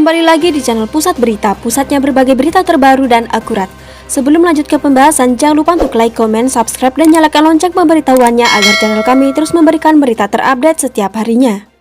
kembali lagi di channel Pusat Berita, pusatnya berbagai berita terbaru dan akurat. Sebelum lanjut ke pembahasan, jangan lupa untuk like, comment, subscribe, dan nyalakan lonceng pemberitahuannya agar channel kami terus memberikan berita terupdate setiap harinya.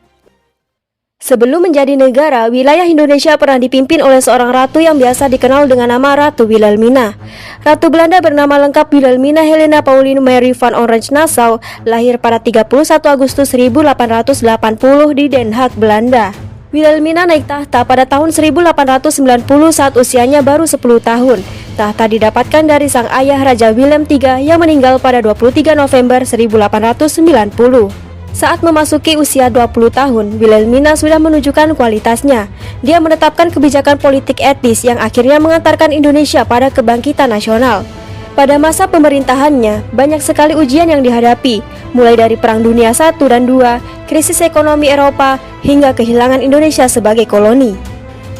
Sebelum menjadi negara, wilayah Indonesia pernah dipimpin oleh seorang ratu yang biasa dikenal dengan nama Ratu Wilhelmina. Ratu Belanda bernama lengkap Wilhelmina Helena Pauline Mary van Oranje-Nassau, lahir pada 31 Agustus 1880 di Den Haag, Belanda. Wilhelmina naik tahta pada tahun 1890 saat usianya baru 10 tahun. Tahta didapatkan dari sang ayah Raja Willem III yang meninggal pada 23 November 1890. Saat memasuki usia 20 tahun, Wilhelmina sudah menunjukkan kualitasnya. Dia menetapkan kebijakan politik etis yang akhirnya mengantarkan Indonesia pada kebangkitan nasional. Pada masa pemerintahannya, banyak sekali ujian yang dihadapi, mulai dari Perang Dunia I dan II, krisis ekonomi Eropa, hingga kehilangan Indonesia sebagai koloni.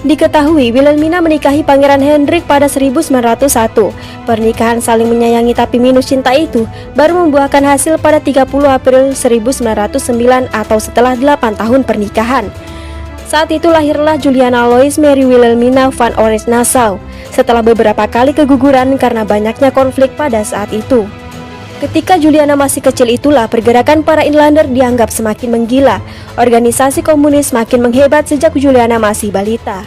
Diketahui Wilhelmina menikahi Pangeran Hendrik pada 1901. Pernikahan saling menyayangi tapi minus cinta itu baru membuahkan hasil pada 30 April 1909 atau setelah 8 tahun pernikahan. Saat itu lahirlah Juliana Alois Mary Wilhelmina van Oranje-Nassau setelah beberapa kali keguguran karena banyaknya konflik pada saat itu. Ketika Juliana masih kecil itulah pergerakan para inlander dianggap semakin menggila. Organisasi komunis makin menghebat sejak Juliana masih balita.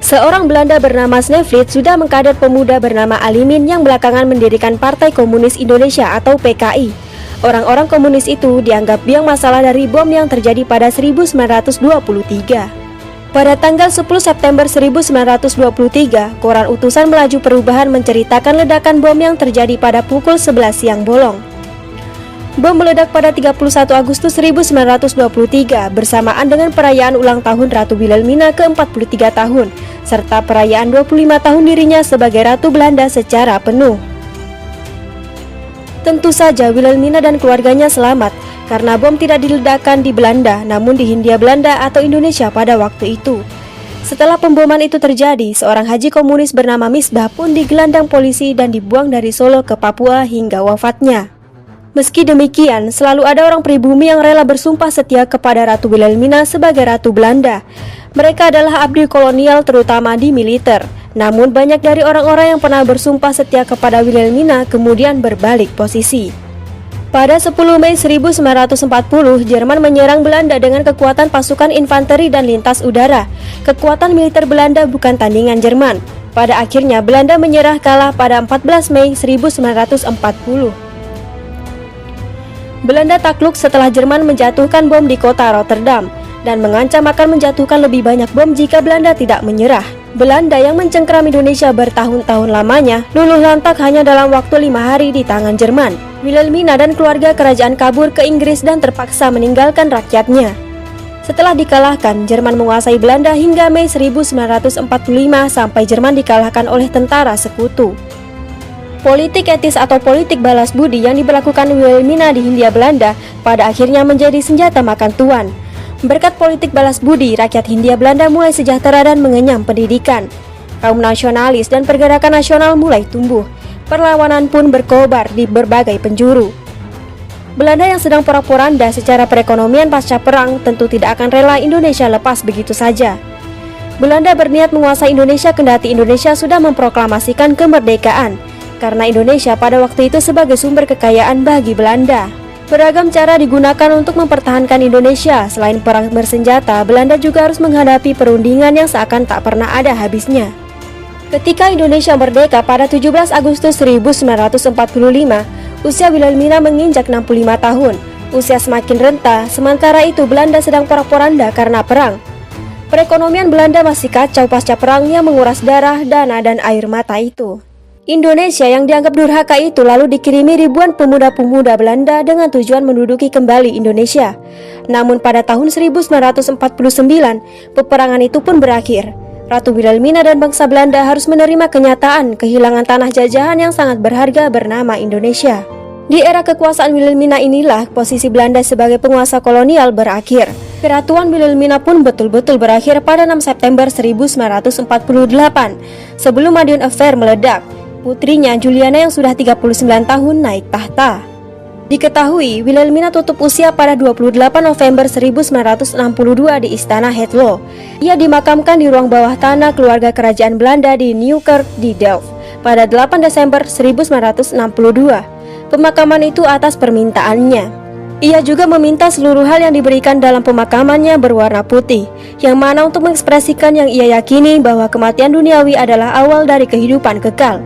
Seorang Belanda bernama Snevliet sudah mengkader pemuda bernama Alimin yang belakangan mendirikan Partai Komunis Indonesia atau PKI. Orang-orang komunis itu dianggap biang masalah dari bom yang terjadi pada 1923. Pada tanggal 10 September 1923, koran Utusan Melaju Perubahan menceritakan ledakan bom yang terjadi pada pukul 11 siang bolong. Bom meledak pada 31 Agustus 1923 bersamaan dengan perayaan ulang tahun Ratu Wilhelmina ke-43 tahun, serta perayaan 25 tahun dirinya sebagai Ratu Belanda secara penuh. Tentu saja Wilhelmina dan keluarganya selamat, karena bom tidak diledakkan di Belanda, namun di Hindia Belanda atau Indonesia pada waktu itu. Setelah pemboman itu terjadi, seorang haji komunis bernama Misbah pun digelandang polisi dan dibuang dari Solo ke Papua hingga wafatnya. Meski demikian, selalu ada orang pribumi yang rela bersumpah setia kepada Ratu Wilhelmina sebagai Ratu Belanda. Mereka adalah abdi kolonial terutama di militer. Namun banyak dari orang-orang yang pernah bersumpah setia kepada Wilhelmina kemudian berbalik posisi. Pada 10 Mei 1940, Jerman menyerang Belanda dengan kekuatan pasukan infanteri dan lintas udara. Kekuatan militer Belanda bukan tandingan Jerman. Pada akhirnya Belanda menyerah kalah pada 14 Mei 1940. Belanda takluk setelah Jerman menjatuhkan bom di kota Rotterdam dan mengancam akan menjatuhkan lebih banyak bom jika Belanda tidak menyerah. Belanda yang mencengkeram Indonesia bertahun-tahun lamanya luluh lantak hanya dalam waktu 5 hari di tangan Jerman. Wilhelmina dan keluarga kerajaan kabur ke Inggris dan terpaksa meninggalkan rakyatnya. Setelah dikalahkan, Jerman menguasai Belanda hingga Mei 1945 sampai Jerman dikalahkan oleh tentara sekutu. Politik etis atau politik balas budi yang diberlakukan Wilhelmina di Hindia Belanda pada akhirnya menjadi senjata makan tuan. Berkat politik balas budi, rakyat Hindia Belanda mulai sejahtera dan mengenyam pendidikan. Kaum nasionalis dan pergerakan nasional mulai tumbuh. Perlawanan pun berkobar di berbagai penjuru. Belanda yang sedang porak-poranda secara perekonomian pasca perang tentu tidak akan rela Indonesia lepas begitu saja. Belanda berniat menguasai Indonesia kendati Indonesia sudah memproklamasikan kemerdekaan, karena Indonesia pada waktu itu sebagai sumber kekayaan bagi Belanda. Beragam cara digunakan untuk mempertahankan Indonesia. Selain perang bersenjata, Belanda juga harus menghadapi perundingan yang seakan tak pernah ada habisnya. Ketika Indonesia merdeka pada 17 Agustus 1945, usia Wilhelmina menginjak 65 tahun. Usia semakin renta, sementara itu Belanda sedang porak-poranda karena perang. Perekonomian Belanda masih kacau pasca perang yang menguras darah, dana, dan air mata itu. Indonesia yang dianggap durhaka itu lalu dikirimi ribuan pemuda-pemuda Belanda dengan tujuan menduduki kembali Indonesia. Namun pada tahun 1949, peperangan itu pun berakhir. Ratu Wilhelmina dan bangsa Belanda harus menerima kenyataan kehilangan tanah jajahan yang sangat berharga bernama Indonesia. Di era kekuasaan Wilhelmina inilah posisi Belanda sebagai penguasa kolonial berakhir. Keratuan Wilhelmina pun betul-betul berakhir pada 6 September 1948 sebelum Madiun Affair meledak. Putrinya Juliana yang sudah 39 tahun naik tahta. Diketahui, Wilhelmina tutup usia pada 28 November 1962 di Istana Hetlo. Ia dimakamkan di ruang bawah tanah keluarga kerajaan Belanda di Nieuwkerk di Delft pada 8 Desember 1962. Pemakaman itu atas permintaannya. Ia juga meminta seluruh hal yang diberikan dalam pemakamannya berwarna putih, yang mana untuk mengekspresikan yang ia yakini bahwa kematian duniawi adalah awal dari kehidupan kekal.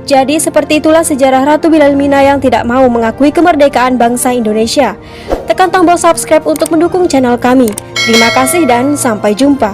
Jadi seperti itulah sejarah Ratu Wilhelmina yang tidak mau mengakui kemerdekaan bangsa Indonesia. Tekan tombol subscribe untuk mendukung channel kami. Terima kasih dan sampai jumpa.